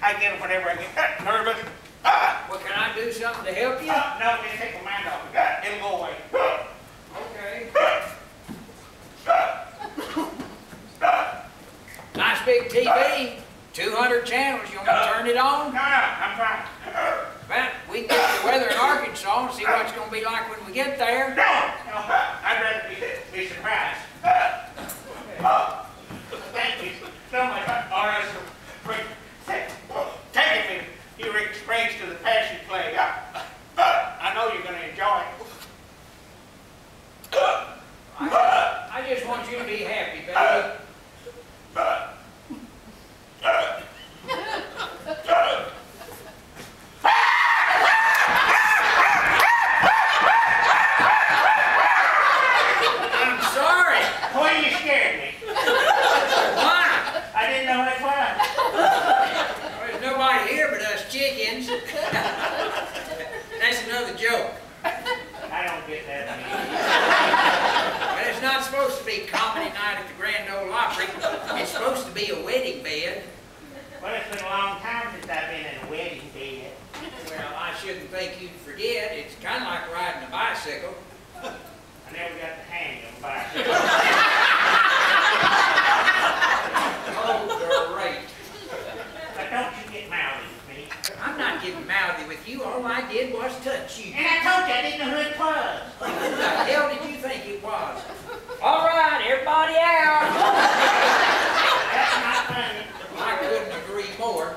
I get it whenever I get nervous. Well, can I do something to help you? No, just take my mind off it. It'll go away. Okay. Nice big TV, 200 channels. You want me to turn it on? No, I'm fine. Well, we can get the weather in Arkansas and see what it's going to be like when we get there. No, I'd rather be surprised. Thank you so much, Arles, for taking me your experience to the Passion Play. I know you're going to enjoy it. I just want you to be happy, baby. I'm sorry. Boy, you scared me. Why? I didn't know what it was. There's nobody here but us chickens. That's another joke. I don't get that. But it's not supposed to be comedy night at the Grand Ole Opry. It's supposed to be a wedding bed. Well, it's been a long time since I've been in a wedding bed. Well, I shouldn't think you'd forget. It's kind of like riding a bicycle. I never got the hang of a bicycle. Oh, great. But don't you get mouthy with me. I'm not getting mouthy with you. All I did was touch you. And I told you I didn't know who it was. Who the hell did you think it was? All right, everybody out. That's not funny. I couldn't agree more.